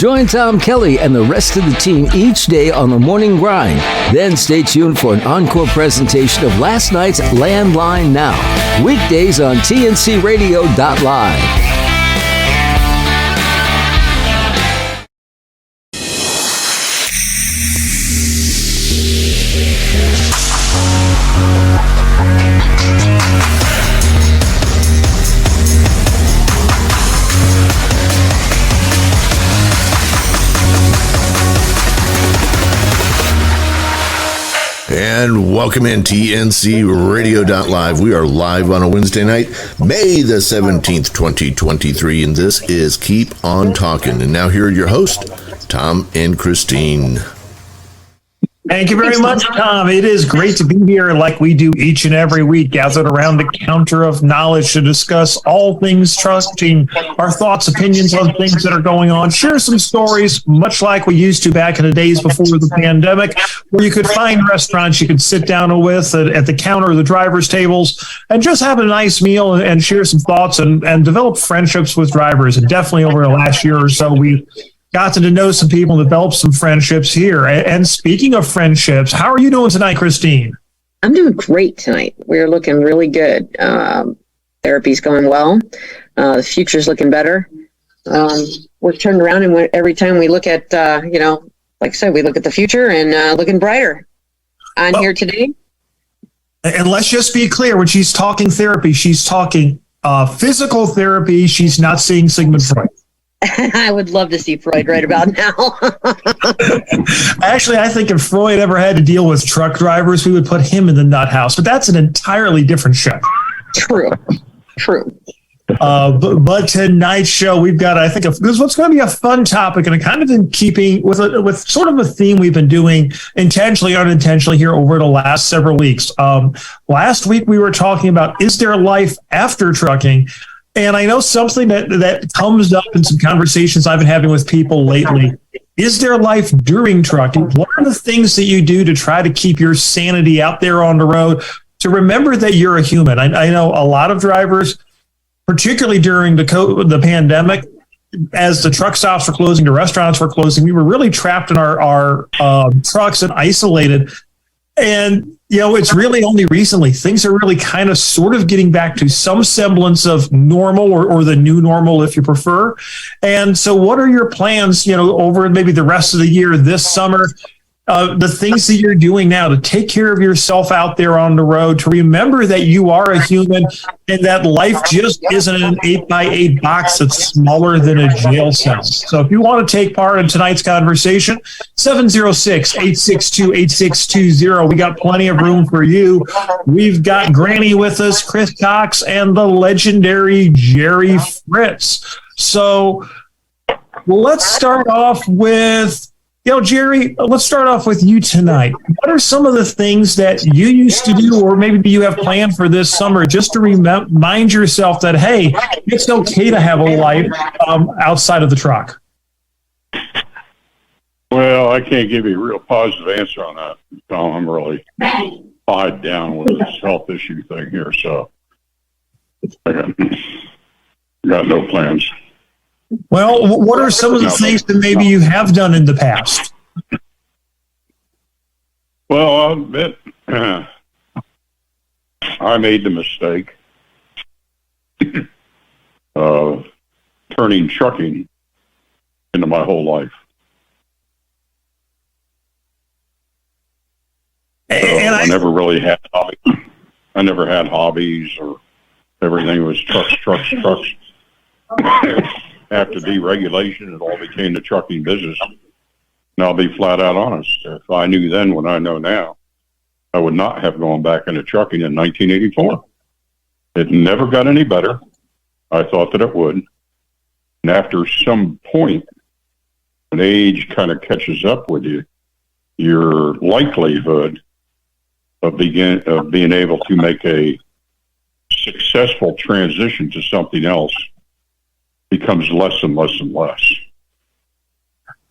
Join Tom Kelly and the rest of the team each day on the Morning Grind. Then stay tuned for an encore presentation of last night's Landline Now. Weekdays on tncradio.live. And welcome in tncradio.live. We are live on a Wednesday night, May the 17th, 2023, and this is Keep On Talkin'. And now here are your hosts, Tom and Christine. Thank you very much, Tom. It is great to be here like we do each and every week, gathered around the counter of knowledge to discuss all things trusting, our thoughts, opinions on things that are going on, share some stories, much like we used to back in the days before the pandemic, where you could find restaurants you could sit down with at the counter or the driver's tables and just have a nice meal and share some thoughts and develop friendships with drivers. And definitely over the last year or so, we gotten to know some people and develop some friendships here. And speaking of friendships, how are you doing tonight, Christine? I'm doing great tonight. We're looking really good. Therapy's going well. The future's looking better. We're turned around, and every time we look at, like I said, we look at the future and looking brighter. I'm here today. And let's just be clear, when she's talking therapy, she's talking physical therapy. She's not seeing Sigmund Freud. I would love to see Freud right about now. Actually, I think if Freud ever had to deal with truck drivers, we would put him in the nut house. But that's an entirely different show. True. But tonight's show, we've got, I think, this is what's going to be a fun topic, and kind of in keeping with sort of a theme we've been doing intentionally, unintentionally here over the last several weeks. Last week, we were talking about, is there life after trucking? And I know something that comes up in some conversations I've been having with people lately. Is there life during trucking? What are the things that you do to try to keep your sanity out there on the road, to remember that you're a human? I know a lot of drivers, particularly during the pandemic, as the truck stops were closing, the restaurants were closing, we were really trapped in our trucks and isolated. And, it's really only recently things are really kind of sort of getting back to some semblance of normal or the new normal, if you prefer. And so what are your plans, over maybe the rest of the year, this summer, the things that you're doing now to take care of yourself out there on the road, to remember that you are a human and that life just isn't an 8x8 box that's smaller than a jail cell. So if you want to take part in tonight's conversation, 706-862-8620. We got plenty of room for you. We've got Granny with us, Chris Cox, and the legendary Jerry Fritz. So let's start off with, Jerry, let's start off with you tonight. What are some of the things that you used to do, or maybe you have planned for this summer, just to remind yourself that, hey, it's okay to have a life outside of the truck? Well, I can't give you a real positive answer on that, Tom. I'm really tied down with this health issue thing here, so I got no plans. Well, what are some of the things that maybe you have done in the past? Well, I'll admit I made the mistake of turning trucking into my whole life. And I never really had hobbies. I never had hobbies, or everything was trucks. After deregulation, it all became the trucking business. And I'll be flat out honest. If I knew then what I know now, I would not have gone back into trucking in 1984. It never got any better. I thought that it would. And after some point, when age kind of catches up with you, your likelihood of being able to make a successful transition to something else becomes less and less and less.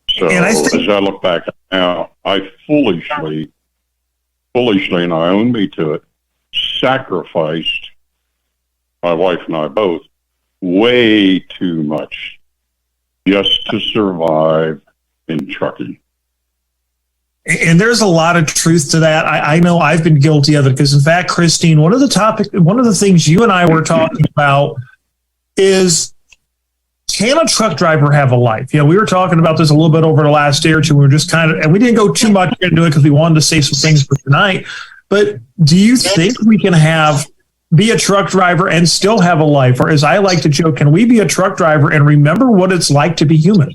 So as I look back now, I foolishly, and I own me to it, sacrificed, my wife and I both, way too much just to survive in trucking. And there's a lot of truth to that. I know I've been guilty of it because, in fact, Christine, one of the things you and I were talking about is, can a truck driver have a life? You know, we were talking about this a little bit over the last day or two. We were just and we didn't go too much into it because we wanted to say some things for tonight. But do you think we can be a truck driver and still have a life? Or, as I like to joke, can we be a truck driver and remember what it's like to be human?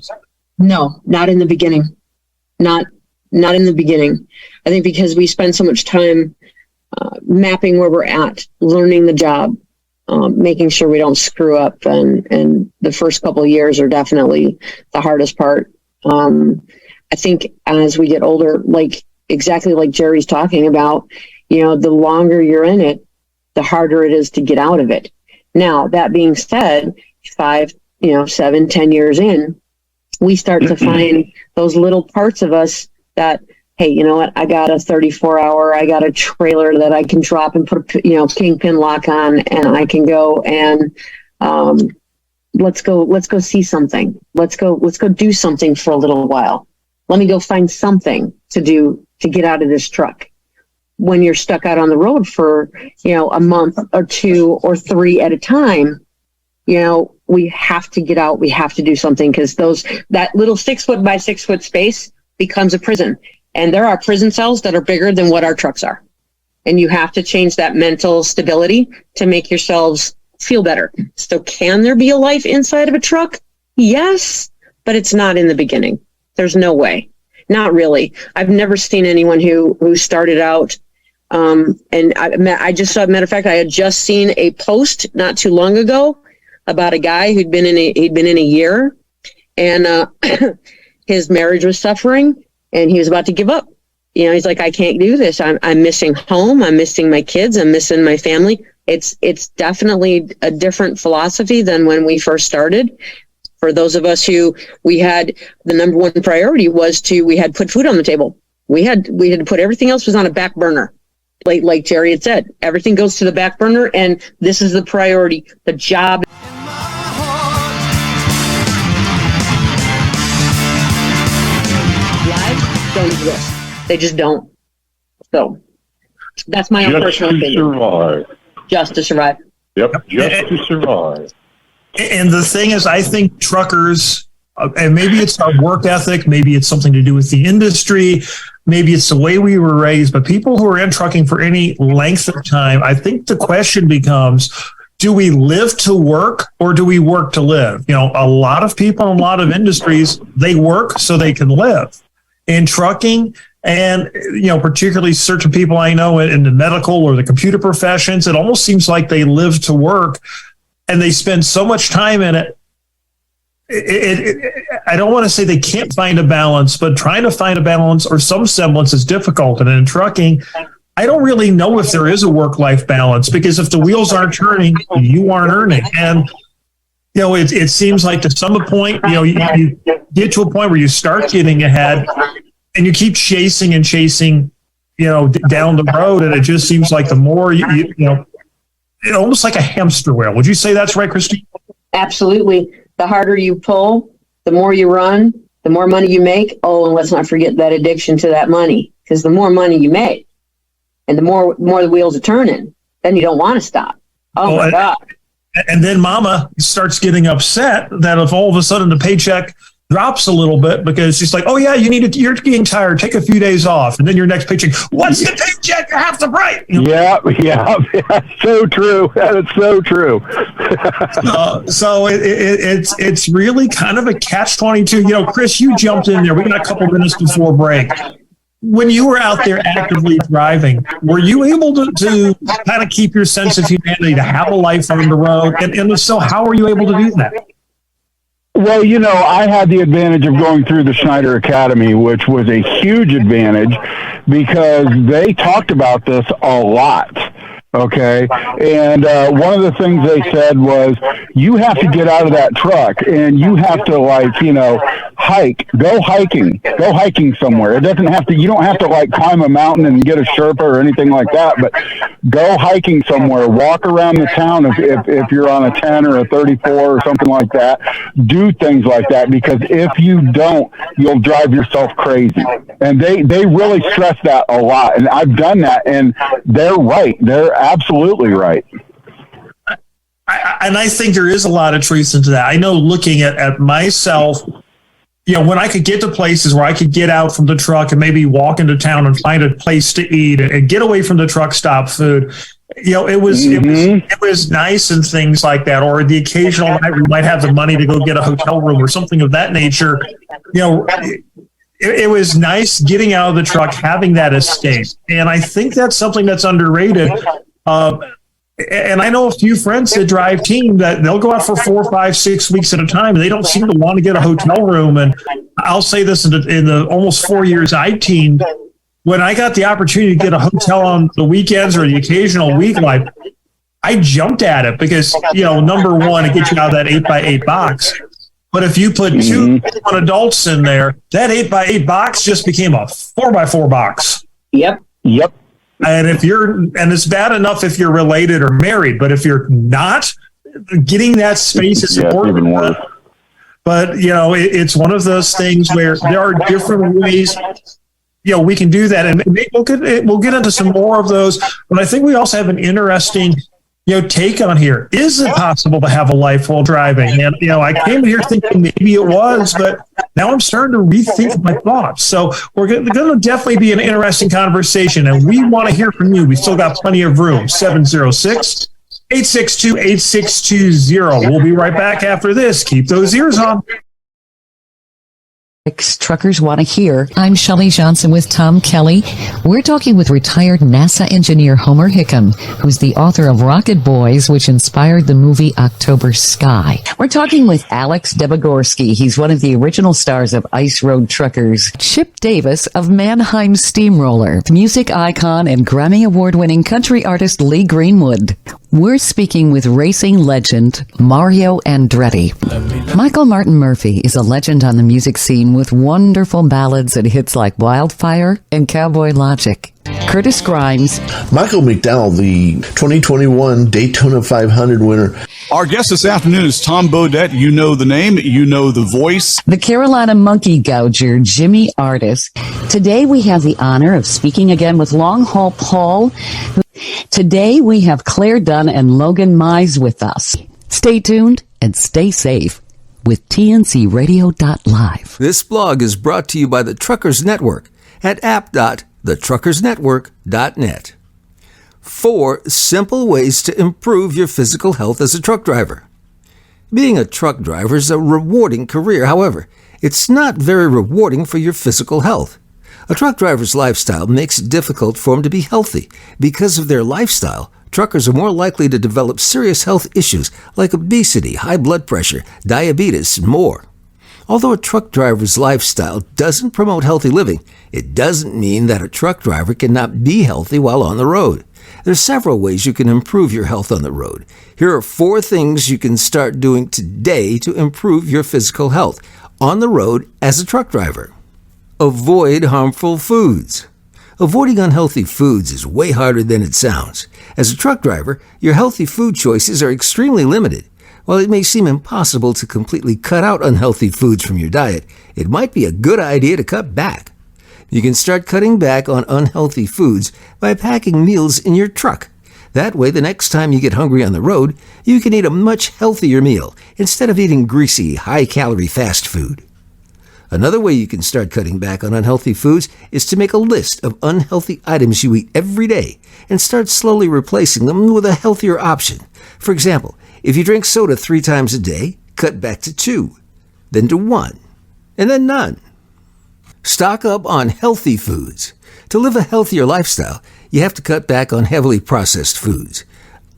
No, not in the beginning. Not in the beginning. I think because we spend so much time mapping where we're at, learning the job, making sure we don't screw up. And the first couple of years are definitely the hardest part. I think as we get older, exactly like Jerry's talking about, the longer you're in it, the harder it is to get out of it. Now, that being said, 5, 7, 10 years in, we start to find those little parts of us that, hey, you know what? I got a 34-hour, I got a trailer that I can drop and put a, kingpin lock on, and I can go and let's go see something. Let's go do something for a little while. Let me go find something to do to get out of this truck. When you're stuck out on the road for, a month or 2 or 3 at a time, we have to get out. We have to do something, because that little 6 foot by 6 foot space becomes a prison. And there are prison cells that are bigger than what our trucks are. And you have to change that mental stability to make yourselves feel better. So can there be a life inside of a truck? Yes, but it's not in the beginning. There's no way. Not really. I've never seen anyone who started out. And I just saw, matter of fact, I had just seen a post not too long ago about a guy he'd been in a year, and his marriage was suffering, and he was about to give up. He's like, I can't do this. I'm missing home. I'm missing my kids. I'm missing my family. It's definitely a different philosophy than when we first started. For those of us who we had, the number one priority was we had put food on the table. We had to put everything else was on a back burner. Like Jerry had said, everything goes to the back burner, and this is the priority, the job. Lives don't exist. They just don't. So that's my own personal opinion. Just to survive. Yep, just to survive. And the thing is, I think truckers, and maybe it's our work ethic, maybe it's something to do with the industry, maybe it's the way we were raised, but people who are in trucking for any length of time, I think the question becomes, do we live to work or do we work to live? A lot of people in a lot of industries, they work so they can live. In trucking, and, particularly certain people I know in the medical or the computer professions, it almost seems like they live to work, and they spend so much time in it. I don't want to say they can't find a balance, but trying to find a balance or some semblance is difficult. And in trucking, I don't really know if there is a work-life balance, because if the wheels aren't turning, you aren't earning. And, it seems like to some point, you get to a point where you start getting ahead and you keep chasing, down the road. And it just seems like the more almost like a hamster wheel. Would you say that's right, Christine? Absolutely. The harder you pull, the more you run, the more money you make. Oh, and let's not forget that addiction to that money, because the more money you make and the more the wheels are turning, then you don't want to stop. Oh my God. And then mama starts getting upset that if all of a sudden the paycheck drops a little bit, because she's like, oh yeah, you're getting tired, take a few days off. And then your next paycheck, what's the paycheck? You have to break. Yeah, that's so true. That's so true. So it's really kind of a catch-22. Chris, you jumped in there. We got a couple minutes before break. When you were out there actively driving, were you able to kind of keep your sense of humanity, to have a life on the road? And if so, how were you able to do that? Well, I had the advantage of going through the Schneider Academy, which was a huge advantage because they talked about this a lot. Okay. And one of the things they said was, you have to get out of that truck and you have to hike. Go hiking. Go hiking somewhere. It doesn't have to. You don't have to like climb a mountain and get a Sherpa or anything like that. But go hiking somewhere. Walk around the town if you're on a 10 or a 34 or something like that. Do things like that, because if you don't, you'll drive yourself crazy. And they really stress that a lot. And I've done that, and they're right. They're absolutely right. I think there is a lot of truth into that. I know, looking at myself, when I could get to places where I could get out from the truck and maybe walk into town and find a place to eat and get away from the truck stop food, it was nice and things like that. Or the occasional night we might have the money to go get a hotel room or something of that nature. It was nice getting out of the truck, having that escape. And I think that's something that's underrated. And I know a few friends that drive team that they'll go out for 4, 5, 6 weeks at a time, and they don't seem to want to get a hotel room. And I'll say this, in the almost 4 years I teamed, when I got the opportunity to get a hotel on the weekends or the occasional weeknight, I jumped at it because, number one, it gets you out of that 8x8 box. But if you put two adults in there, that 8x8 box just became a 4x4 box. Yep. And it's bad enough if you're related or married, but if you're not, getting that space is important. Even worse. But it's one of those things where there are different ways. We can do that, and maybe we'll get into some more of those. But I think we also have an interesting take on here. Is it possible to have a life while driving? And, I came here thinking maybe it was, but now I'm starting to rethink my thoughts. So we're going to definitely be an interesting conversation, and we want to hear from you. We still got plenty of room. 706-862-8620. We'll be right back after this. Keep those ears on. Truckers want to hear. I'm Shelley Johnson with Tom Kelly. We're talking with retired NASA engineer Homer Hickam, who's the author of Rocket Boys, which inspired the movie October Sky. We're talking with Alex Debogorski. He's one of the original stars of Ice Road Truckers. Chip Davis of Mannheim Steamroller. Music icon and Grammy Award-winning country artist Lee Greenwood. We're speaking with racing legend Mario Andretti. Michael Martin Murphey is a legend on the music scene with wonderful ballads and hits like Wildfire and Cowboy Logic. Curtis Grimes. Michael McDowell, the 2021 Daytona 500 winner. Our guest this afternoon is Tom Bodett. You know the name, you know the voice. The Carolina Monkey Gouger, Jimmy Artis. Today we have the honor of speaking again with Long Haul Paul. Today we have Claire Dunn and Logan Mize with us. Stay tuned and stay safe with TNCRadio.live. This blog is brought to you by the Truckers Network at app.thetruckersnetwork.net. 4 simple ways to improve your physical health as a truck driver. Being a truck driver is a rewarding career. However, it's not very rewarding for your physical health. A truck driver's lifestyle makes it difficult for them to be healthy. Because of their lifestyle, truckers are more likely to develop serious health issues like obesity, high blood pressure, diabetes, and more. Although a truck driver's lifestyle doesn't promote healthy living, it doesn't mean that a truck driver cannot be healthy while on the road. There's several ways you can improve your health on the road. Here are 4 things you can start doing today to improve your physical health on the road as a truck driver. Avoid harmful foods. Avoiding unhealthy foods is way harder than it sounds. As a truck driver, your healthy food choices are extremely limited. While it may seem impossible to completely cut out unhealthy foods from your diet, it might be a good idea to cut back. You can start cutting back on unhealthy foods by packing meals in your truck. That way, the next time you get hungry on the road, you can eat a much healthier meal instead of eating greasy, high-calorie fast food. Another way you can start cutting back on unhealthy foods is to make a list of unhealthy items you eat every day and start slowly replacing them with a healthier option. For example, if you drink soda 3 times a day, cut back to 2, then to 1, and then none. Stock up on healthy foods. To live a healthier lifestyle, you have to cut back on heavily processed foods.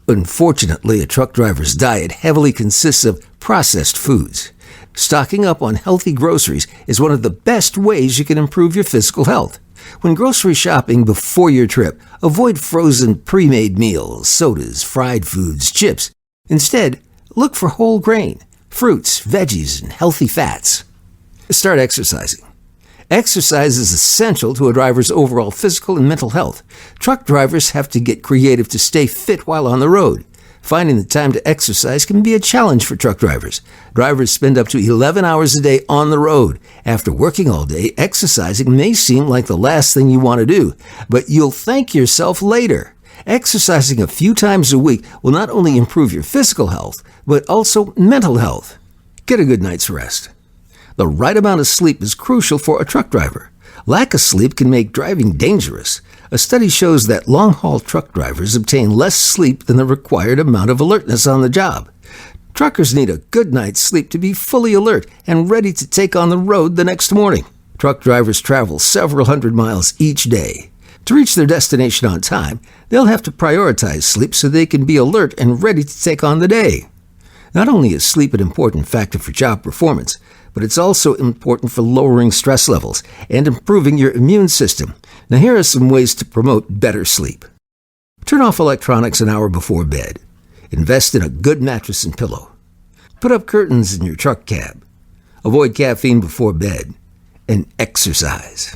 Unfortunately, a truck driver's diet heavily consists of processed foods. Stocking up on healthy groceries is one of the best ways you can improve your physical health. When grocery shopping before your trip, avoid frozen pre-made meals, sodas, fried foods, chips. Instead, look for whole grain, fruits, veggies, and healthy fats. Start exercising. Exercise is essential to a driver's overall physical and mental health. Truck drivers have to get creative to stay fit while on the road. Finding the time to exercise can be a challenge for truck drivers. Drivers spend up to 11 hours a day on the road. After working all day, exercising may seem like the last thing you want to do, but you'll thank yourself later. Exercising a few times a week will not only improve your physical health, but also mental health. Get a good night's rest. The right amount of sleep is crucial for a truck driver. Lack of sleep can make driving dangerous. A study shows that long-haul truck drivers obtain less sleep than the required amount of alertness on the job. Truckers need a good night's sleep to be fully alert and ready to take on the road the next morning. Truck drivers travel several hundred miles each day. To reach their destination on time, they'll have to prioritize sleep so they can be alert and ready to take on the day. Not only is sleep an important factor for job performance, but it's also important for lowering stress levels and improving your immune system. Now here are some ways to promote better sleep. Turn off electronics an hour before bed. Invest in a good mattress and pillow. Put up curtains in your truck cab. Avoid caffeine before bed. And exercise.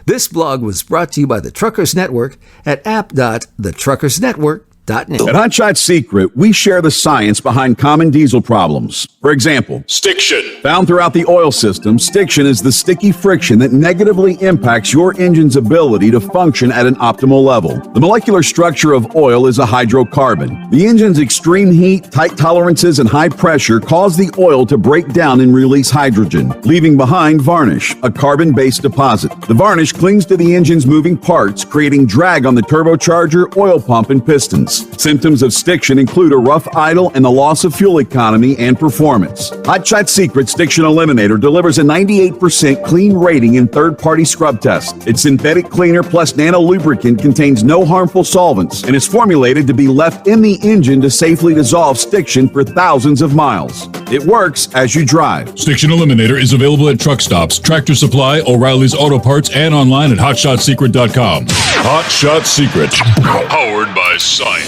This blog was brought to you by the Truckers Network at app.thetruckersnetwork.net. At Hotshot Secret, we share the science behind common diesel problems. For example, stiction. Found throughout the oil system, stiction is the sticky friction that negatively impacts your engine's ability to function at an optimal level. The molecular structure of oil is a hydrocarbon. The engine's extreme heat, tight tolerances, and high pressure cause the oil to break down and release hydrogen, leaving behind varnish, a carbon-based deposit. The varnish clings to the engine's moving parts, creating drag on the turbocharger, oil pump, and pistons. Symptoms of stiction include a rough idle and the loss of fuel economy and performance. Hotshot Secret Stiction Eliminator delivers a 98% clean rating in third-party scrub tests. Its synthetic cleaner plus nano lubricant contains no harmful solvents and is formulated to be left in the engine to safely dissolve stiction for thousands of miles. It works as you drive. Stiction Eliminator is available at truck stops, Tractor Supply, O'Reilly's Auto Parts, and online at hotshotsecret.com. Hotshot Secret, powered by science.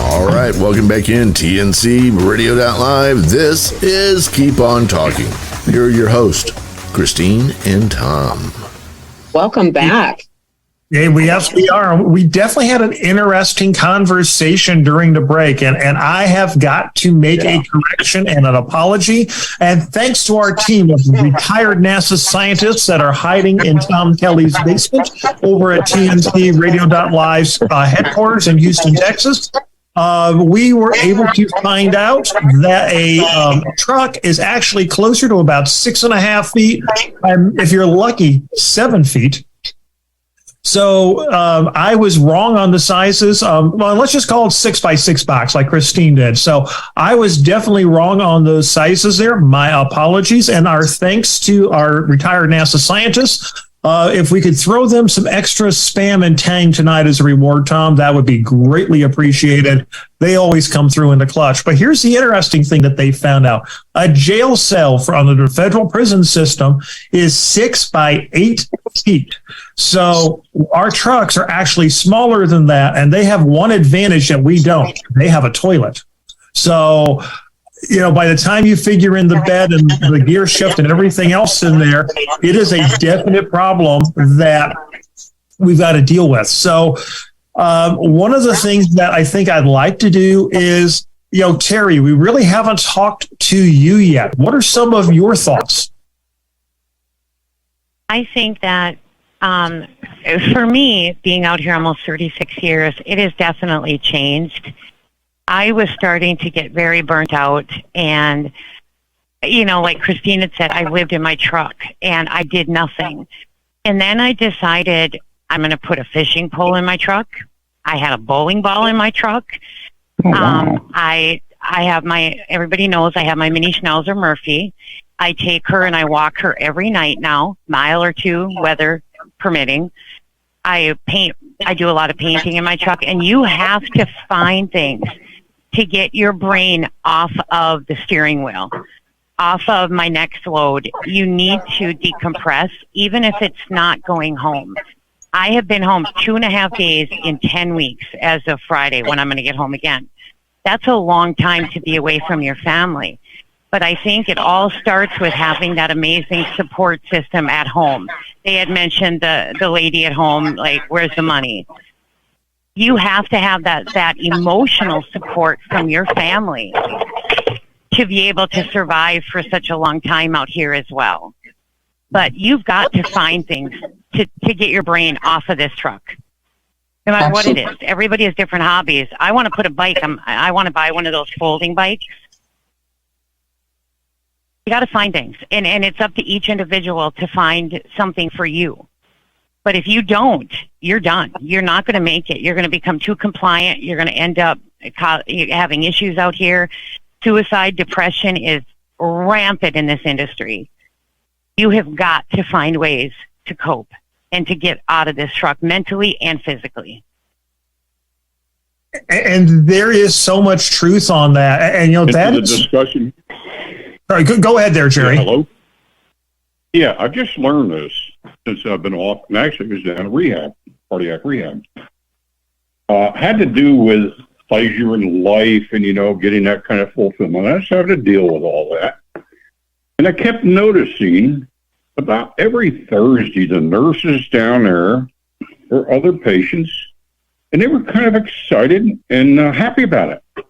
All right, welcome back in TNC Radio.live. This is Keep On Talking. Here are your hosts, Christine and Tom. Welcome back. Yeah, yes, we are. We definitely had an interesting conversation during the break, and I have got to make a correction and an apology. And thanks to our team of retired NASA scientists that are hiding in Tom Kelly's basement over at TNC Radio.live's headquarters in Houston, Texas. We were able to find out that a truck is actually closer to about 6.5 feet, and if you're lucky, 7 feet. So I was wrong on the sizes. Well, let's just call it 6x6 box like Christine did. So I was definitely wrong on those sizes there. My apologies, and our thanks to our retired NASA scientists. If we could throw them some extra Spam and Tang tonight as a reward, Tom, that would be greatly appreciated. They always come through in the clutch. But here's the interesting thing that they found out. A jail cell under the federal prison system is 6 by 8 feet. So our trucks are actually smaller than that, and they have one advantage that we don't. They have a toilet. So, by the time you figure in the bed and the gear shift and everything else in there, it is a definite problem that we've got to deal with. So one of the things that I think I'd like to do is, Terry, we really haven't talked to you yet. What are some of your thoughts? I think that for me, being out here almost 36 years, it has definitely changed. I was starting to get very burnt out, and, like Christine had said, I lived in my truck and I did nothing. And then I decided I'm going to put a fishing pole in my truck. I had a bowling ball in my truck. Oh, wow. I have everybody knows I have my mini Schnauzer Murphy. I take her and I walk her every night now, mile or two, weather permitting. I do a lot of painting in my truck, and you have to find things to get your brain off of the steering wheel, off of my next load. You need to decompress, even if it's not going home. I have been home 2.5 days in 10 weeks as of Friday when I'm going to get home again. That's a long time to be away from your family. But I think it all starts with having that amazing support system at home. They had mentioned the lady at home, like, where's the money? You have to have that emotional support from your family to be able to survive for such a long time out here as well. But you've got to find things to get your brain off of this truck. No matter what it is. Everybody has different hobbies. I want to put a bike. I want to buy one of those folding bikes. You got to find things. And it's up to each individual to find something for you. But if you don't, you're done. You're not going to make it. You're going to become too compliant. You're going to end up having issues out here. Suicide, depression is rampant in this industry. You have got to find ways to cope and to get out of this truck mentally and physically. And there is so much truth on that. And, that is discussion. Sorry, go ahead there, Jerry. Yeah, hello? Yeah, I just learned this since I've been off, and actually it was down at rehab, cardiac rehab. Had to do with pleasure in life and, getting that kind of fulfillment. I just having to deal with all that. And I kept noticing about every Thursday, the nurses down there or other patients, and they were kind of excited and happy about it.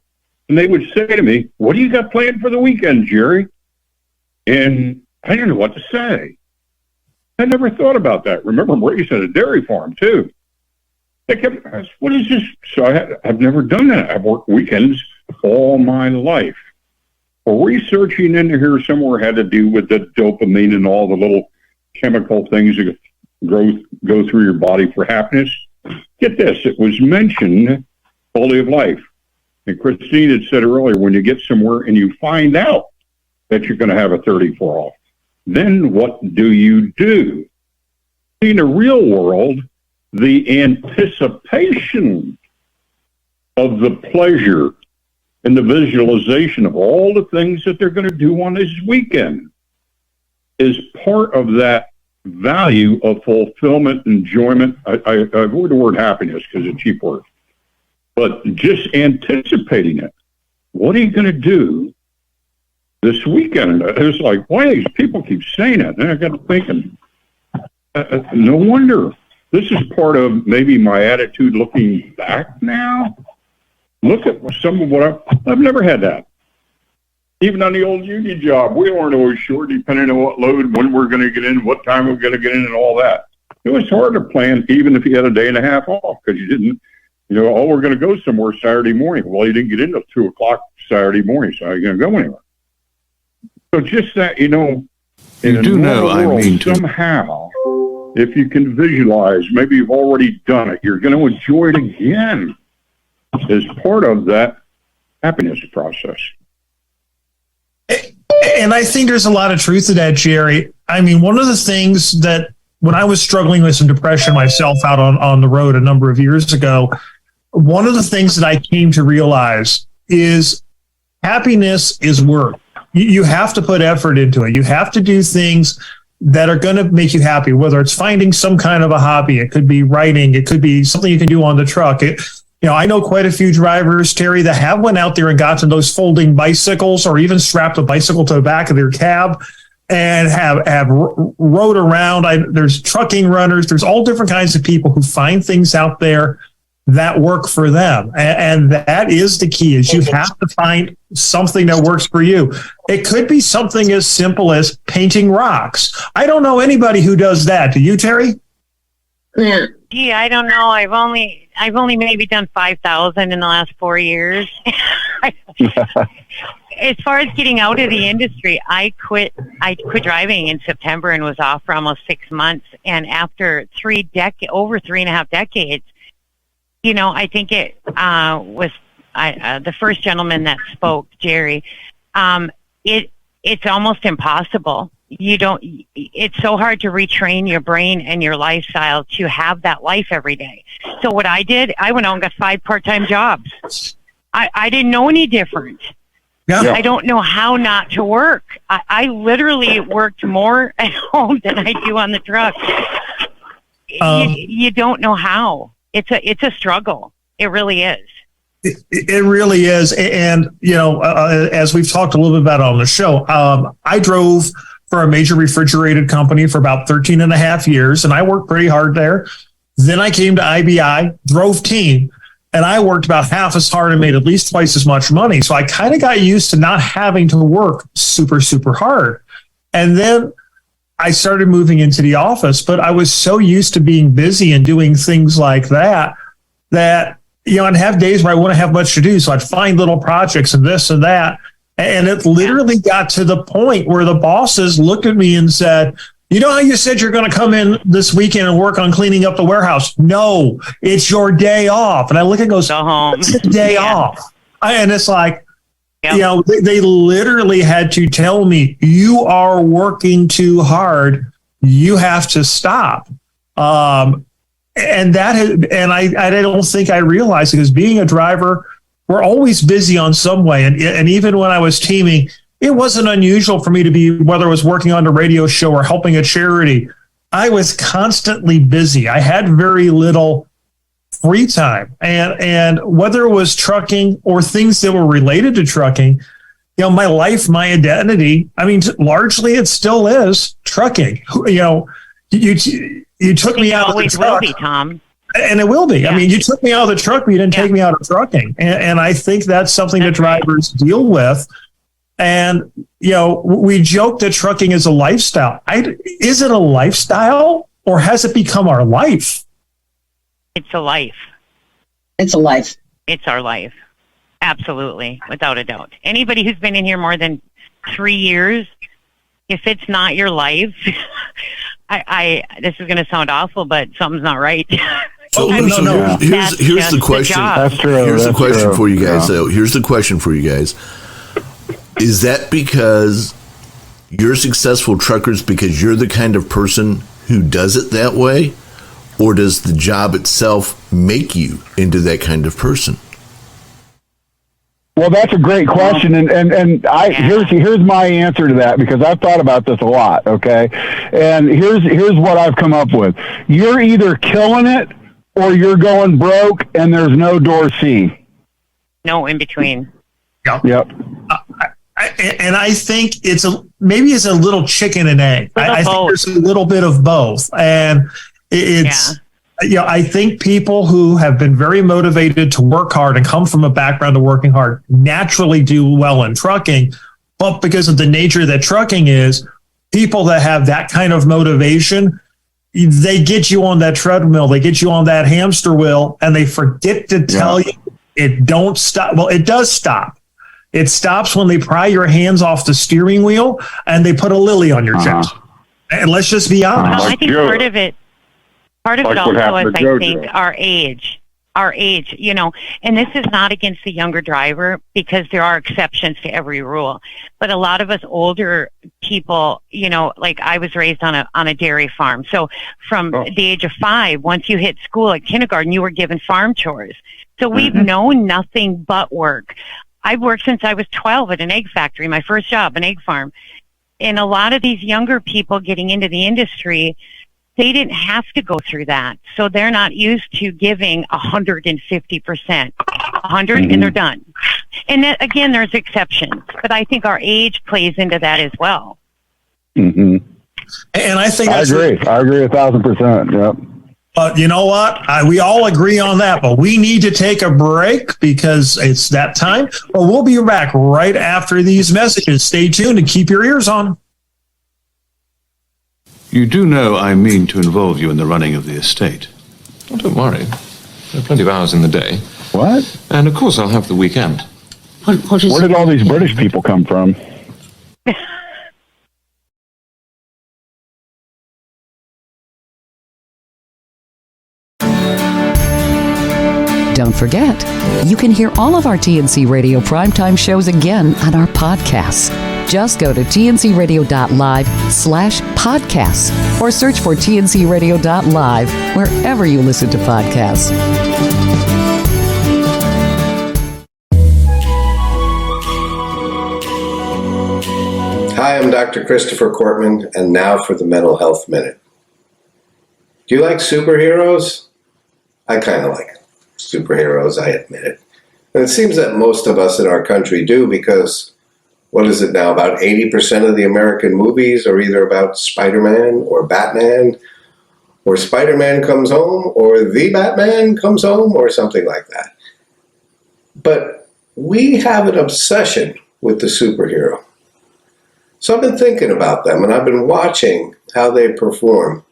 And they would say to me, what do you got planned for the weekend, Jerry? And I didn't know what to say. I never thought about that. Remember, I'm raised at a dairy farm, too. They kept asking, what is this? So I've never done that. I've worked weekends all my life. Well, researching into here somewhere had to do with the dopamine and all the little chemical things that go through your body for happiness. Get this, it was mentioned, quality of life. And Christine had said earlier, when you get somewhere and you find out that you're going to have a 34 off, then what do you do? In the real world, the anticipation of the pleasure and the visualization of all the things that they're going to do on this weekend is part of that value of fulfillment, enjoyment. I avoid the word happiness because it's a cheap word. But just anticipating it. What are you going to do this weekend? It's like, why do these people keep saying it? And I got thinking, no wonder. This is part of maybe my attitude looking back now. Look at some of what I've never had that. Even on the old union job, we weren't always sure, depending on what load, when we're going to get in, what time we're going to get in, and all that. It was hard to plan, even if you had a day and a half off, because you didn't, we're going to go somewhere Saturday morning. Well, you didn't get in until 2 o'clock Saturday morning, so you're going to go anywhere. So just that, in a normal world, somehow, if you can visualize, maybe you've already done it, you're going to enjoy it again as part of that happiness process. And I think there's a lot of truth to that, Jerry. I mean, one of the things that when I was struggling with some depression myself out on the road a number of years ago, one of the things that I came to realize is happiness is work. You have to put effort into it. You have to do things that are going to make you happy, whether it's finding some kind of a hobby. It could be writing. It could be something you can do on the truck. I know quite a few drivers, Terry, that have went out there and gotten those folding bicycles or even strapped a bicycle to the back of their cab and have rode around. There's trucking runners. There's all different kinds of people who find things out there that work for them. And that is the key, is you have to find something that works for you. It could be something as simple as painting rocks. I don't know anybody who does that. Do you, Terry? Yeah. Gee, I don't know. I've only maybe done 5,000 in the last 4 years. As far as getting out of the industry, I quit driving in September and was off for almost 6 months. And after over 3.5 decades, I think it was the first gentleman that spoke, Jerry. It's almost impossible. It's so hard to retrain your brain and your lifestyle to have that life every day. So what I did, I went out and got 5 part-time jobs. I didn't know any different. Yeah. I don't know how not to work. I literally worked more at home than I do on the truck. You don't know how. It's a struggle. It really is. It really is. And, as we've talked a little bit about on the show, I drove for a major refrigerated company for about 13 and a half years, and I worked pretty hard there. Then I came to IBI, drove team, and I worked about half as hard and made at least twice as much money. So I kind of got used to not having to work super, super hard. And then I started moving into the office, but I was so used to being busy and doing things like that, I'd have days where I wouldn't have much to do. So I'd find little projects and this and that. And it literally got to the point where the bosses looked at me and said, you know how you said you're going to come in this weekend and work on cleaning up the warehouse? No, it's your day off. And I look and go home. It's a day off. And it's like, they literally had to tell me, you are working too hard. You have to stop. And I don't think I realized it, because being a driver, we're always busy on some way. And even when I was teaming, it wasn't unusual for me to be, whether I was working on a radio show or helping a charity, I was constantly busy. I had very little free time. And whether it was trucking or things that were related to trucking, my life, my identity, largely it still is trucking. You took me out of the truck. Will be, Tom. And it will be. Yeah. You took me out of the truck, but you didn't take me out of trucking. And I think that's something that drivers deal with. And, we joke that trucking is a lifestyle. Is it a lifestyle, or has it become our life? It's a life. It's a life. It's our life. Absolutely. Without a doubt. Anybody who's been in here more than 3 years, if it's not your life, this is going to sound awful, but something's not right. Here's the question. That's true. Here's the question for you guys. Yeah. So here's the question for you guys. Is that because you're successful truckers because you're the kind of person who does it that way? Or does the job itself make you into that kind of person? Well, that's a great question, here's my answer to that, because I've thought about this a lot. Okay, and here's what I've come up with: you're either killing it or you're going broke, and there's no door C. No in between. Yep. And I think maybe it's a little chicken and egg. I think there's a little bit of both, and I think people who have been very motivated to work hard and come from a background of working hard naturally do well in trucking. But because of the nature that trucking is, people that have that kind of motivation, they get you on that treadmill, they get you on that hamster wheel, and they forget to tell you it don't stop. Well, it does stop. It stops when they pry your hands off the steering wheel and they put a lily on your chest. And let's just be honest. Well, I think part of it also is, I think, our age, and this is not against the younger driver, because there are exceptions to every rule. But a lot of us older people, like I was raised on a dairy farm. So from the age of 5, once you hit school at kindergarten, you were given farm chores. So we've known nothing but work. I've worked since I was 12 at an egg factory, my first job, an egg farm. And a lot of these younger people getting into the industry, they didn't have to go through that. So they're not used to giving 150%, 100 and they're done. And that, again, there's exceptions, but I think our age plays into that as well. Mm-hmm. And I think I agree 1,000%. Yep. But you know what? We all agree on that, but we need to take a break because it's that time. But we'll be back right after these messages. Stay tuned and keep your ears on. You do know I mean to involve you in the running of the estate. Oh, don't worry. There are plenty of hours in the day. What? And of course I'll have the weekend. Where did all these British people come from? Don't forget, you can hear all of our TNC Radio primetime shows again on our podcasts. Just go to tncradio.live/podcasts or search for tncradio.live wherever you listen to podcasts. Hi, I'm Dr. Christopher Cortman, and now for the Mental Health Minute. Do you like superheroes? I kind of like superheroes, I admit it. And it seems that most of us in our country do, because what is it now? About 80% of the American movies are either about Spider-Man or Batman, or Spider-Man comes home, or the Batman comes home, or something like that. But we have an obsession with the superhero. So I've been thinking about them, and I've been watching how they perform.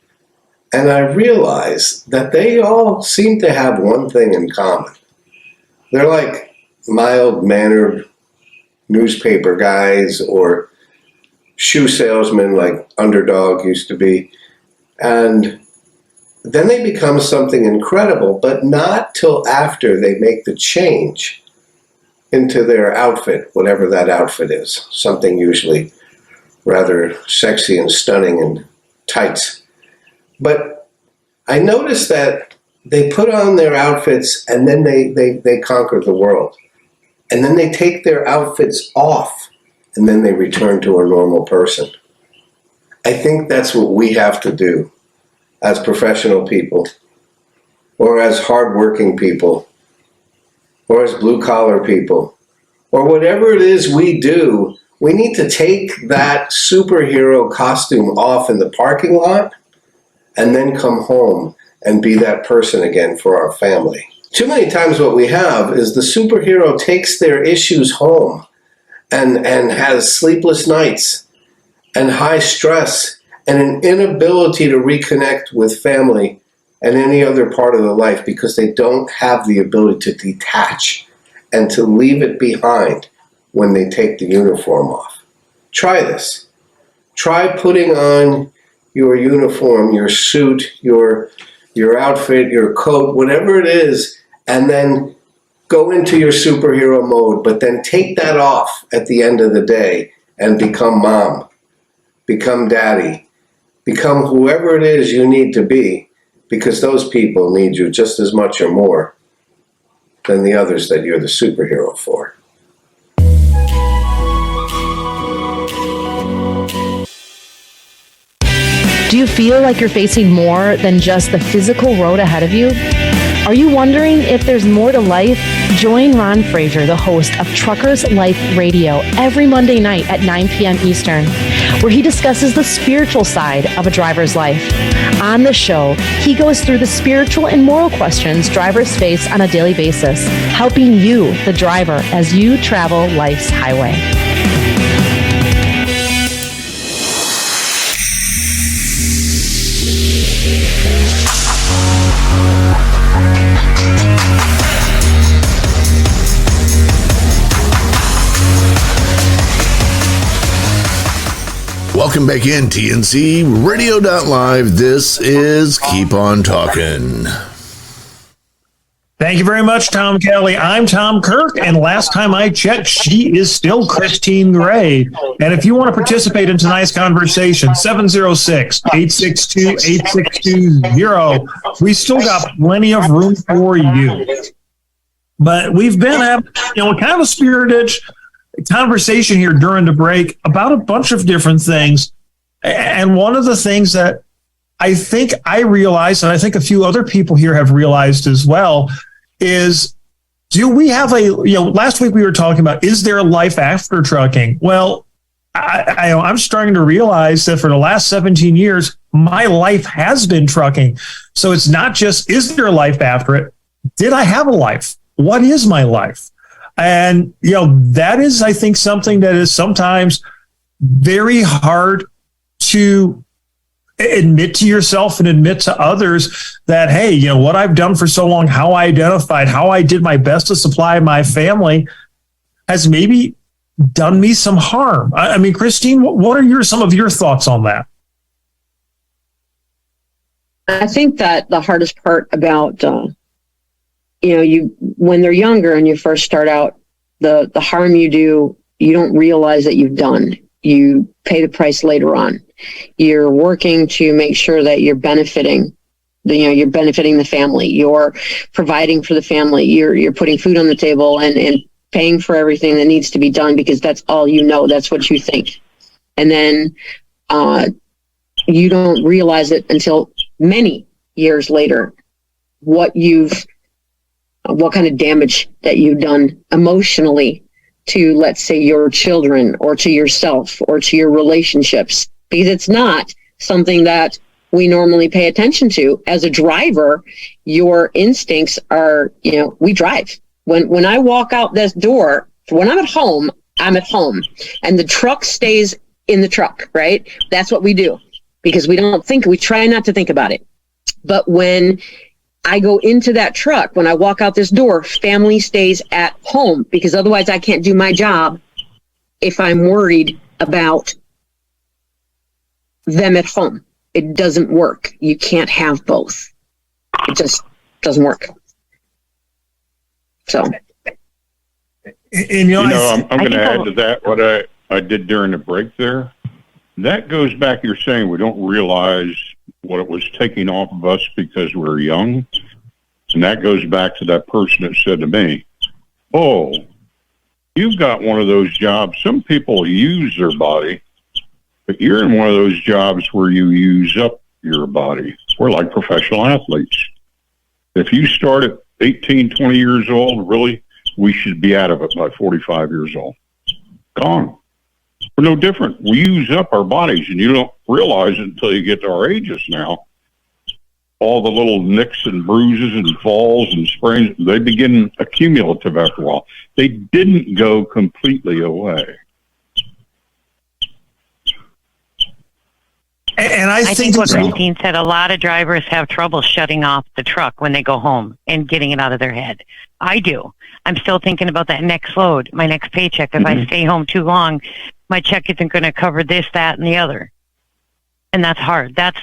And I realize that they all seem to have one thing in common. They're like mild-mannered newspaper guys or shoe salesmen like Underdog used to be. And then they become something incredible, but not till after they make the change into their outfit, whatever that outfit is. Something usually rather sexy and stunning and tights. But I noticed that they put on their outfits and then they conquer the world. And then they take their outfits off and then they return to a normal person. I think that's what we have to do as professional people, or as hardworking people, or as blue-collar people, or whatever it is we do. We need to take that superhero costume off in the parking lot and then come home and be that person again for our family. Too many times what we have is the superhero takes their issues home and has sleepless nights and high stress and an inability to reconnect with family and any other part of their life because they don't have the ability to detach and to leave it behind when they take the uniform off. Try this. Try putting on your uniform, your suit, your outfit, your coat, whatever it is, and then go into your superhero mode, but then take that off at the end of the day and become mom, become daddy, become whoever it is you need to be, because those people need you just as much or more than the others that you're the superhero for. Do you feel like you're facing more than just the physical road ahead of you? Are you wondering if there's more to life? Join Ron Fraser, the host of Truckers Life Radio, every Monday night at 9 p.m. Eastern, where he discusses the spiritual side of a driver's life. On the show, he goes through the spiritual and moral questions drivers face on a daily basis, helping you, the driver, as you travel life's highway. Welcome back in, TNC Radio.live. This is Keep On Talkin'. Thank you very much, Tom Kelly. I'm Tom Kirk, and last time I checked, she is still Christine Gray. And if you want to participate in tonight's conversation, 706-862-8620. We still got plenty of room for you. But we've been having, kind of a spirited conversation here during the break about a bunch of different things. And one of the things that I think I realized, and I think a few other people here have realized as well, is do we have last week we were talking about, is there a life after trucking? Well, I'm starting to realize that for the last 17 years, my life has been trucking. So it's not just, is there a life after it? Did I have a life? What is my life? And, that is, I think, something that is sometimes very hard to admit to yourself and admit to others that, hey, what I've done for so long, how I identified, how I did my best to supply my family has maybe done me some harm. I mean, Christine, what are some of your thoughts on that? I think that the hardest part about, when they're younger and you first start out, the harm you do, you don't realize that you've done. You pay the price later on. You're working to make sure that you're benefiting. You're benefiting the family. You're providing for the family. You're putting food on the table and paying for everything that needs to be done because that's all you know. That's what you think. And then you don't realize it until many years later, what kind of damage that you've done emotionally to, let's say, your children or to yourself or to your relationships, because it's not something that we normally pay attention to. As a driver, your instincts are, we drive. When I walk out this door, when I'm at home, and the truck stays in the truck, right? That's what we do, because we try not to think about it. But when I go into that truck, when I walk out this door, family stays at home, because otherwise I can't do my job if I'm worried about them at home. It doesn't work. You can't have both. It just doesn't work. So, and, I'm going to add to that what I did during the break there. That goes back, you're saying we don't realize what it was taking off of us because we're young. And that goes back to that person that said to me, oh, you've got one of those jobs. Some people use their body, but you're in one of those jobs where you use up your body. We're like professional athletes. If you start at 18, 20 years old, really, we should be out of it by 45 years old. Gone. We're no different. We use up our bodies, and you don't realize it until you get to our ages now. All the little nicks and bruises and falls and sprains, they begin accumulative after a while. They didn't go completely away. And I think what Christine said, a lot of drivers have trouble shutting off the truck when they go home and getting it out of their head. I do. I'm still thinking about that next load, my next paycheck. If I stay home too long, my check isn't going to cover this, that, and the other. And that's hard. That's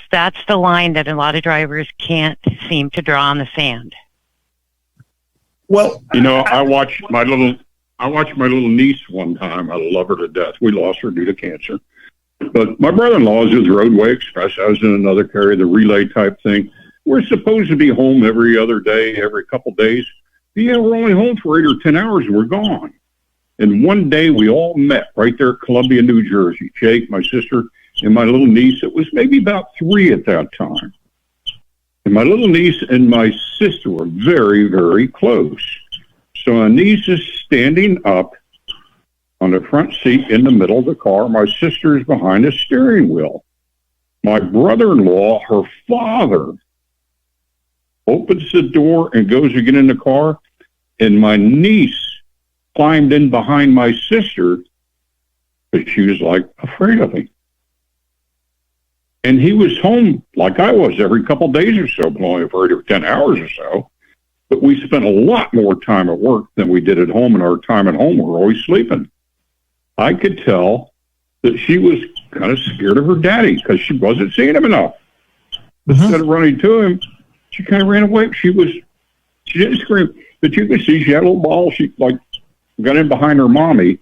the line that a lot of drivers can't seem to draw on the sand. Well, I watched my little niece one time. I love her to death. We lost her due to cancer. But my brother-in-law is with Roadway Express. I was in another carrier, the relay type thing. We're supposed to be home every other day, every couple days. Yeah, we're only home for 8 or 10 hours and we're gone. And one day we all met right there at Columbia, New Jersey. Jake, my sister, and my little niece. It was maybe about 3 at that time. And my little niece and my sister were very, very close. So my niece is standing up on the front seat in the middle of the car. My sister is behind the steering wheel. My brother-in-law, her father, opens the door and goes to get in the car, and my niece climbed in behind my sister because she was like afraid of him. And he was home like I was every couple days or so, but only for 8 or 10 hours or so. But we spent a lot more time at work than we did at home, and our time at home we were always sleeping. I could tell that she was kind of scared of her daddy because she wasn't seeing him enough. Instead of running to him, she kind of ran away. She didn't scream, but you could see she had a little ball. She got in behind her mommy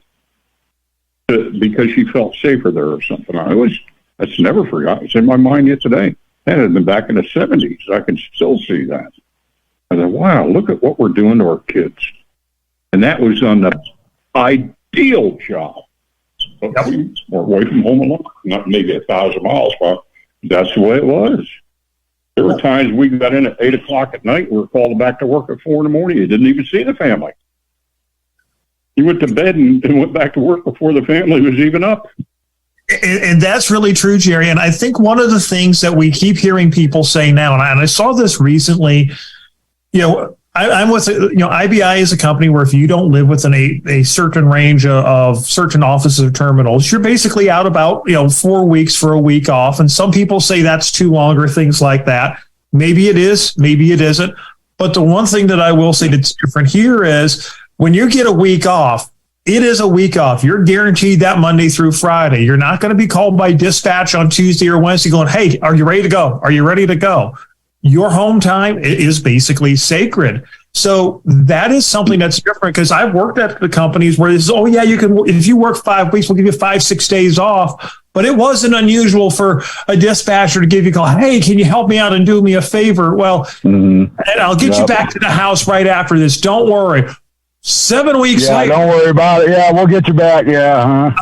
because she felt safer there or something. That's never forgotten. It's in my mind yet today. That had been back in the 70s. I can still see that. I thought, wow, look at what we're doing to our kids. And that was on the ideal job. But we were away from home a lot, not maybe 1,000 miles, but that's the way it was. There were times we got in at 8 o'clock at night. We were called back to work at 4 in the morning. You didn't even see the family. You went to bed and went back to work before the family was even up. And that's really true, Jerry. And I think one of the things that we keep hearing people say now, and I saw this recently, I'm with, IBI is a company where if you don't live within a certain range of certain offices or terminals, you're basically out about, 4 weeks for a week off. And some people say that's too long or things like that. Maybe it is, maybe it isn't. But the one thing that I will say that's different here is when you get a week off, it is a week off. You're guaranteed that Monday through Friday. You're not going to be called by dispatch on Tuesday or Wednesday going, hey, are you ready to go? Are you ready to go? Your home time is basically sacred. So that is something that's different because I've worked at the companies where this is, oh, yeah, you can, if you work 5 weeks, we'll give you 5-6 days off. But it wasn't unusual for a dispatcher to give you a call. Hey, can you help me out and do me a favor? Well, and I'll get you back to the house right after this. Don't worry. 7 weeks later. Don't worry about it. Yeah, we'll get you back. Yeah.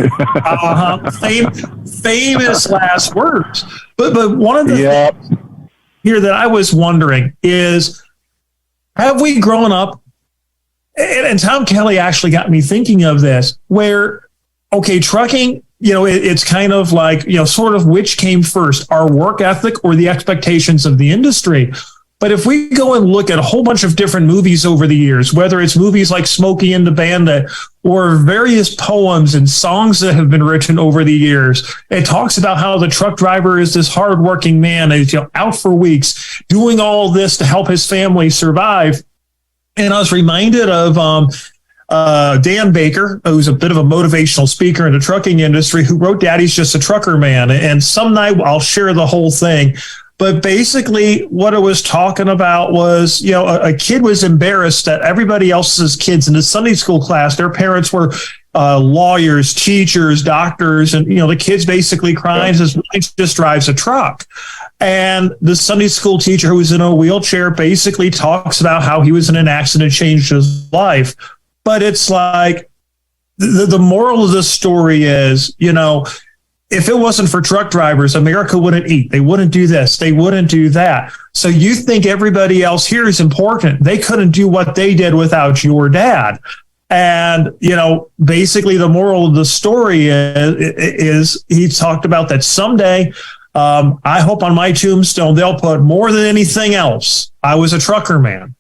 Famous last words. But one of the here that I was wondering is, have we grown up? And Tom Kelly actually got me thinking of this, where, okay, trucking, it's kind of like, sort of which came first, our work ethic or the expectations of the industry. But if we go and look at a whole bunch of different movies over the years, whether it's movies like Smokey and the Bandit or various poems and songs that have been written over the years, it talks about how the truck driver is this hardworking man, who's out for weeks, doing all this to help his family survive. And I was reminded of Dan Baker, who's a bit of a motivational speaker in the trucking industry, who wrote Daddy's Just a Trucker Man. And some night I'll share the whole thing. But basically what it was talking about was, a kid was embarrassed that everybody else's kids in the Sunday school class, their parents were lawyers, teachers, doctors, and, the kid's basically crying as he just drives a truck. And the Sunday school teacher, who was in a wheelchair, basically talks about how he was in an accident, changed his life. But it's like the moral of the story is, if it wasn't for truck drivers, America wouldn't eat. They wouldn't do this. They wouldn't do that. So you think everybody else here is important. They couldn't do what they did without your dad. And, basically the moral of the story is he talked about that someday, I hope on my tombstone, they'll put more than anything else, I was a trucker man.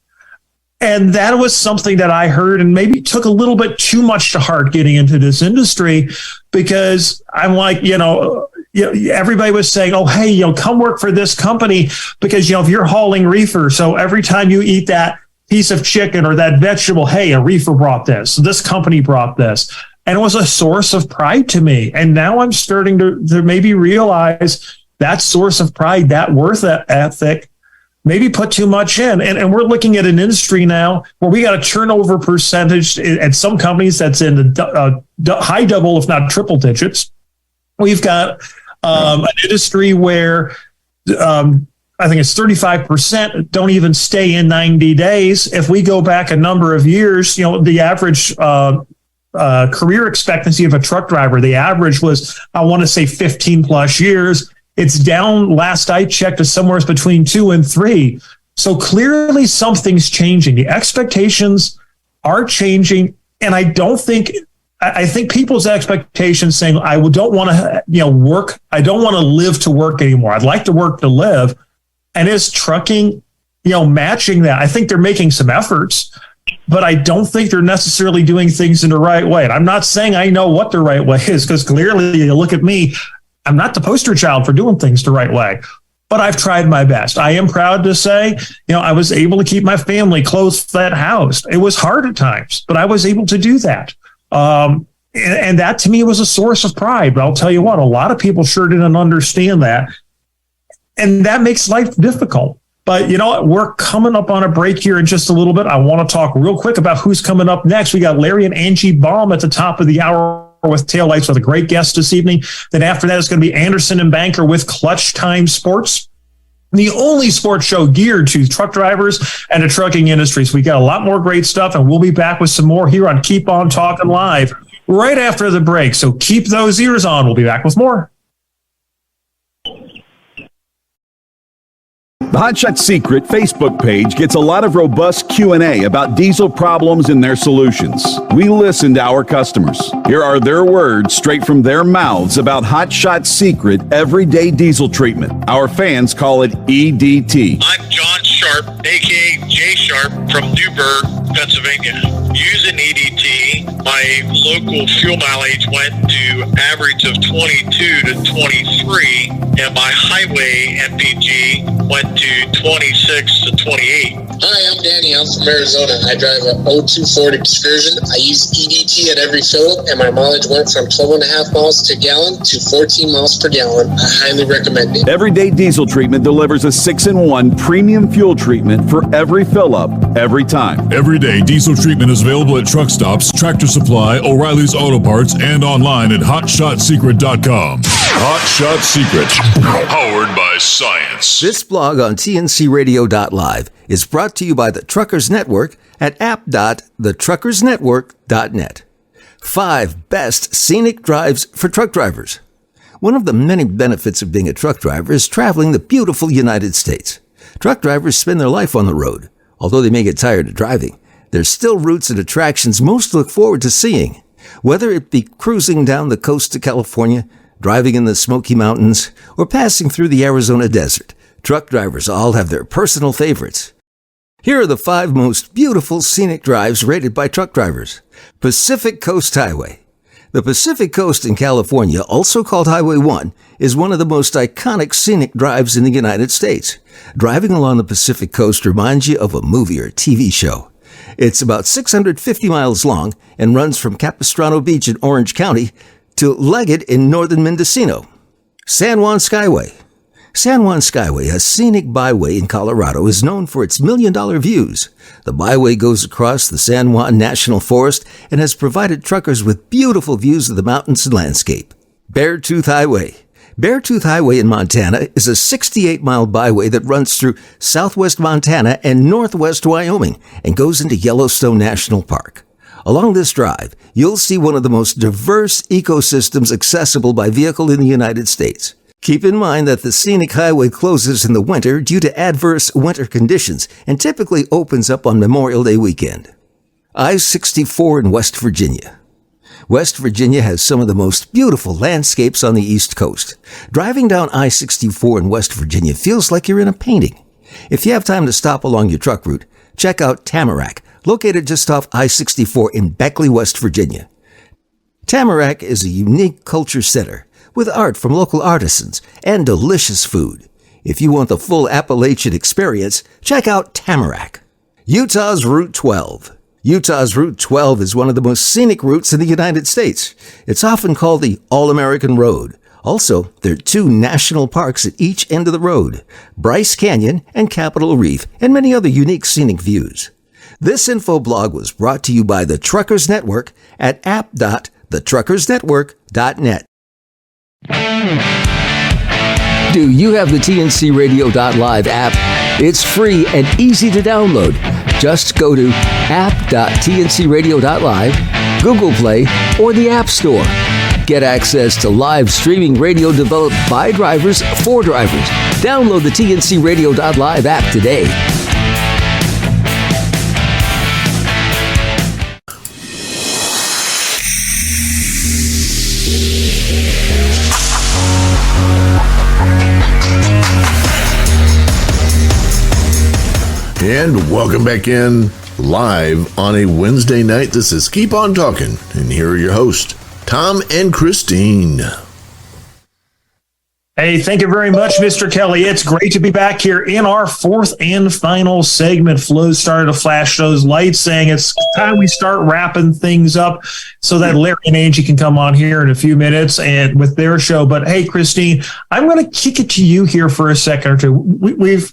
And that was something that I heard and maybe took a little bit too much to heart getting into this industry, because I'm like, everybody was saying, oh, hey, come work for this company because, if you're hauling reefer, so every time you eat that piece of chicken or that vegetable, hey, a reefer brought this company brought this. And it was a source of pride to me. And now I'm starting to maybe realize that source of pride, that worth ethic, maybe put too much in. And we're looking at an industry now where we got a turnover percentage at some companies that's in the high double, if not triple digits. We've got an industry where I think it's 35% don't even stay in 90 days. If we go back a number of years, the average career expectancy of a truck driver, the average was, I want to say 15 plus years. It's down, last I checked, to somewhere between 2 and 3. So clearly something's changing. The expectations are changing. And I think people's expectations saying, I don't want to, work. I don't want to live to work anymore. I'd like to work to live. And is trucking, matching that? I think they're making some efforts, but I don't think they're necessarily doing things in the right way. And I'm not saying I know what the right way is, because clearly you look at me, I'm not the poster child for doing things the right way, but I've tried my best. I am proud to say, I was able to keep my family close, fed, housed. It was hard at times, but I was able to do that. And that to me was a source of pride. But I'll tell you what, a lot of people sure didn't understand that. And that makes life difficult. But you know what? We're coming up on a break here in just a little bit. I want to talk real quick about who's coming up next. We got Larry and Angie Baum at the top of the hour with Taillights with a great guest this evening. Then after that, it's going to be Anderson and Banker with Clutch Time Sports, the only sports show geared to truck drivers and the trucking industry. So we got a lot more great stuff, and we'll be back with some more here on Keep On Talking Live right after the break. So keep those ears on. We'll be back with more. The Hot Shot Secret Facebook page gets a lot of robust Q&A about diesel problems and their solutions. We listen to our customers. Here are their words straight from their mouths about Hot Shot Secret everyday diesel treatment. Our fans call it EDT. I'm John Sharp, a.k.a. Jay Sharp from Newburgh, Pennsylvania. Using EDT, my local fuel mileage went to average of 22 to 23, and my highway MPG went to 26 to 28. Hi, I'm Danny. I'm from Arizona. I drive a 02 Ford Excursion. I use EDT at every fill-up, and my mileage went from 12.5 miles to gallon to 14 miles per gallon. I highly recommend it. Everyday diesel treatment delivers a 6-in-1 premium fuel treatment for every fill-up, every time. Everyday diesel treatment is available at truck stops, Tractor Supply, O'Reilly's Auto Parts, and online at HotShotSecret.com. Hot Shot Secret, powered by science. This blog on TNCRadio.live is brought to you by the Truckers Network at app.thetruckersnetwork.net. 5 best scenic drives for truck drivers. One of the many benefits of being a truck driver is traveling the beautiful United States. Truck drivers spend their life on the road. Although they may get tired of driving, there's still routes and attractions most look forward to seeing. Whether it be cruising down the coast of California, driving in the Smoky Mountains, or passing through the Arizona desert, truck drivers all have their personal favorites. Here are the 5 most beautiful scenic drives rated by truck drivers. Pacific Coast Highway. The Pacific Coast in California, also called Highway 1, is one of the most iconic scenic drives in the United States. Driving along the Pacific Coast reminds you of a movie or TV show. It's about 650 miles long and runs from Capistrano Beach in Orange County to Leggett in northern Mendocino. San Juan Skyway. San Juan Skyway, a scenic byway in Colorado, is known for its million-dollar views. The byway goes across the San Juan National Forest and has provided truckers with beautiful views of the mountains and landscape. Beartooth Highway. Beartooth Highway in Montana is a 68-mile byway that runs through southwest Montana and northwest Wyoming and goes into Yellowstone National Park. Along this drive, you'll see one of the most diverse ecosystems accessible by vehicle in the United States. Keep in mind that the scenic highway closes in the winter due to adverse winter conditions and typically opens up on Memorial Day weekend. I-64 in West Virginia. West Virginia has some of the most beautiful landscapes on the East Coast. Driving down I-64 in West Virginia feels like you're in a painting. If you have time to stop along your truck route, check out Tamarack, located just off I-64 in Beckley, West Virginia. Tamarack is a unique culture center with art from local artisans and delicious food. If you want the full Appalachian experience, check out Tamarack. Utah's Route 12. Utah's Route 12 is one of the most scenic routes in the United States. It's often called the All-American Road. Also, there are 2 national parks at each end of the road, Bryce Canyon and Capitol Reef, and many other unique scenic views. This info blog was brought to you by the Truckers Network at app.thetruckersnetwork.net. Do you have the TNCRadio.live app? It's free and easy to download. Just go to app.tncradio.live, Google Play, or the App Store. Get access to live streaming radio developed by drivers for drivers. Download the TNCRadio.live app today. And welcome back in live on a Wednesday night. This is Keep On Talking, and here are your hosts, Tom and Christine. Hey, thank you very much, Mr. Kelly. It's great to be back here in our 4th and final segment. Flo started to flash those lights saying it's time we start wrapping things up so that Larry and Angie can come on here in a few minutes and with their show. But hey, Christine, I'm going to kick it to you here for a second or two. We've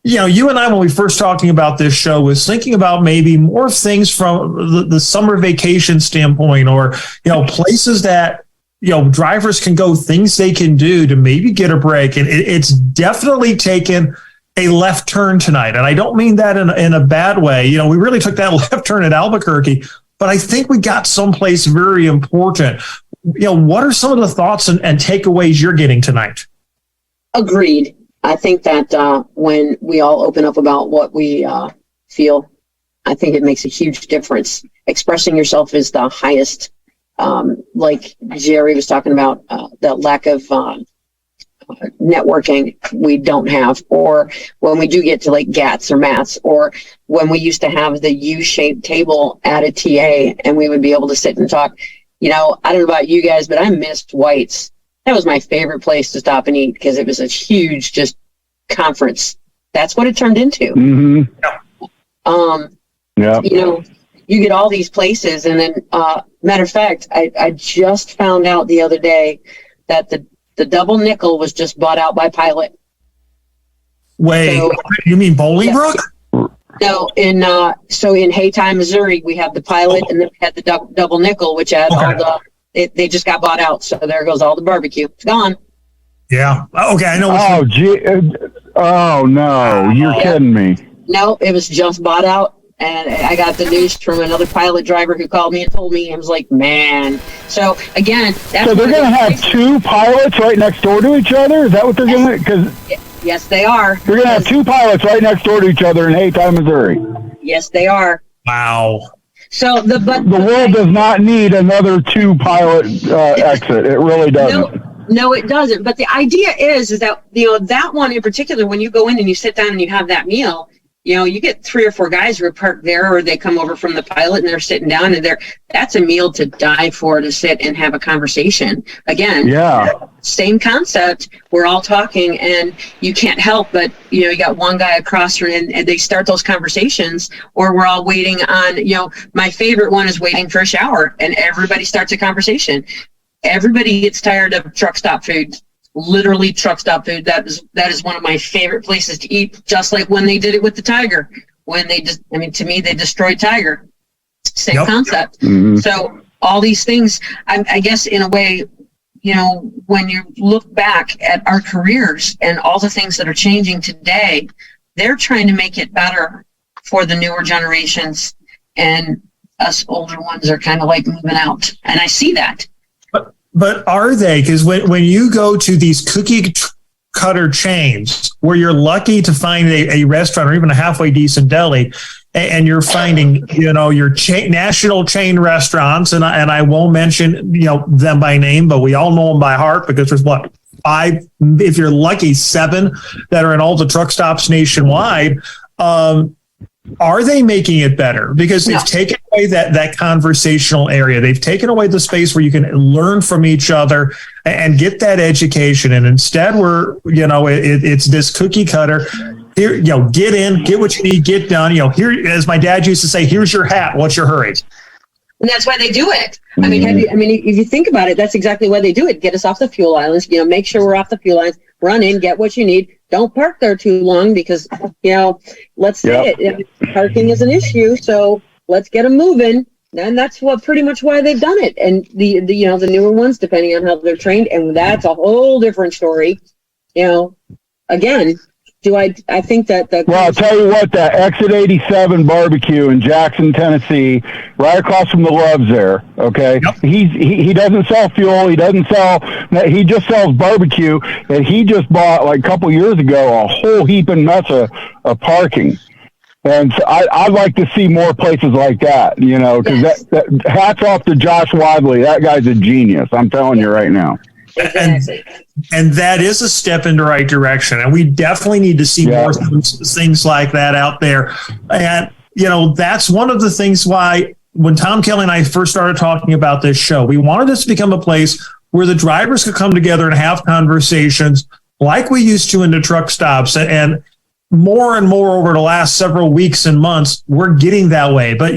you and I, when we first talking about this show, was thinking about maybe more things from the summer vacation standpoint, or, places that, drivers can go, things they can do to maybe get a break. And it's definitely taken a left turn tonight. And I don't mean that in a bad way. We really took that left turn at Albuquerque, but I think we got someplace very important. What are some of the thoughts and takeaways you're getting tonight? Agreed. I think that when we all open up about what we feel, I think it makes a huge difference. Expressing yourself is the highest, like Jerry was talking about, the lack of networking we don't have, or when we do get to like GATS or MATS, or when we used to have the U-shaped table at a TA and we would be able to sit and talk. I don't know about you guys, but I missed White's. That was my favorite place to stop and eat because it was a huge just conference. That's what it turned into. Mm-hmm. Yeah. You get all these places, and then matter of fact, I just found out the other day that the double nickel was just bought out by Pilot. Wait, so, you mean Bolingbrook? No, in Haytime, Missouri, we have the Pilot, and then we had the double nickel, which had all the. They just got bought out, so there goes all the barbecue. It's gone. Yeah. Okay, I know. Oh no, you're kidding me. No, it was just bought out, and I got the news from another Pilot driver who called me and told me. I was like, man. So again, that's so they're going to have 2 Pilots right next door to each other. Is that what they're going to? Because Yes, they are. You're going to have two pilots right next door to each other in Haytime, Missouri. Yes, they are. Wow. So the world does not need another two pilot exit. It really doesn't. No, it doesn't. But the idea is that, that one in particular, when you go in and you sit down and you have that meal, you get 3 or 4 guys who are parked there, or they come over from the pilot and they're sitting down, and that's a meal to die for, to sit and have a conversation. Again, same concept. We're all talking, and you can't help but, you got one guy across and they start those conversations, or we're all waiting on, my favorite one is waiting for a shower, and everybody starts a conversation. Everybody gets tired of truck stop food. Literally truck stop food. That is one of my favorite places to eat, just like when they did it with the Tiger. When to me, they destroyed Tiger. Same concept. Mm-hmm. So all these things, I guess in a way, when you look back at our careers and all the things that are changing today, they're trying to make it better for the newer generations, and us older ones are kind of like moving out. And I see that. But are they? Because when you go to these cookie cutter chains where you're lucky to find a restaurant or even a halfway decent deli, and you're finding, your national chain restaurants, and I won't mention, them by name, but we all know them by heart, because there's 5, if you're lucky, 7 that are in all the truck stops nationwide. Are they making it better? Because they've taken away that conversational area. They've taken away the space where you can learn from each other and get that education. And instead, it's this cookie cutter. Here, get in, get what you need, get done. Here, as my dad used to say, here's your hat. What's your hurry? And that's why they do it. I mean, if you think about it, that's exactly why they do it. Get us off the fuel islands. Make sure we're off the fuel islands. Run in, get what you need. Don't park there too long, because let's say it. Parking is an issue, so let's get them moving. And that's pretty much why they've done it. And the newer ones, depending on how they're trained, and that's a whole different story. Again. I think that well, I'll tell you what, that Exit 87 barbecue in Jackson, Tennessee, right across from the Loves there, okay? Yep. He doesn't sell fuel, he just sells barbecue, and he just bought, like a couple years ago, a whole heaping mess of parking. And so I'd like to see more places like that, because that hats off to Josh Wadley. That guy's a genius, I'm telling you right now. And that is a step in the right direction, and we definitely need to see more things like that out there. And that's one of the things why when Tom Kelly and I first started talking about this show, we wanted this to become a place where the drivers could come together and have conversations like we used to in the truck stops. And more over the last several weeks and months, we're getting that way. But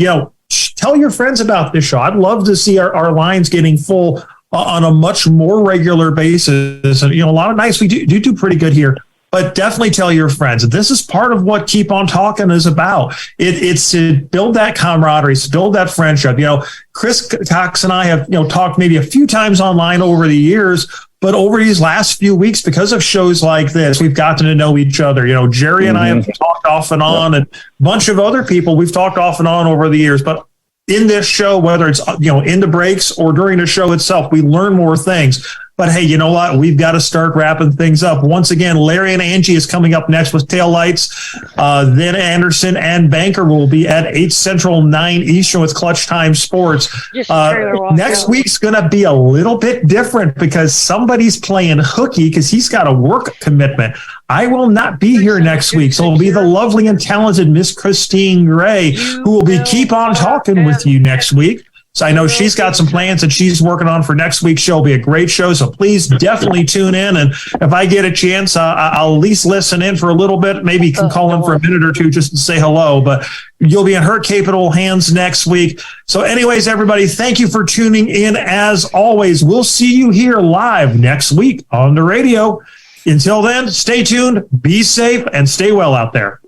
tell your friends about this show. I'd love to see our lines getting full on a much more regular basis. And, a lot of nights we do pretty good here, but definitely tell your friends. This is part of what Keep On Talking is about. It's to build that camaraderie, to build that friendship. Chris Cox and I have, talked maybe a few times online over the years, but over these last few weeks, because of shows like this, we've gotten to know each other. Jerry and I have talked off and on, and a bunch of other people we've talked off and on over the years, but in this show, whether it's, in the breaks or during the show itself, we learn more things. But hey, you know what? We've got to start wrapping things up. Once again, Larry and Angie is coming up next with Taillights. Then Anderson and Banker will be at 8 Central, 9 Eastern with Clutch Time Sports. Next week's going to be a little bit different because somebody's playing hooky because he's got a work commitment. I will not be here next week, so it'll be the lovely and talented Miss Christine Gray who will be Keep On Talking with you next week. So I know she's got some plans that she's working on for next week's show. It'll be a great show, so please definitely tune in. And if I get a chance, I'll at least listen in for a little bit. Maybe you can call in for a minute or two just to say hello. But you'll be in her capable hands next week. So anyways, everybody, thank you for tuning in. As always, we'll see you here live next week on the radio. Until then, stay tuned, be safe, and stay well out there.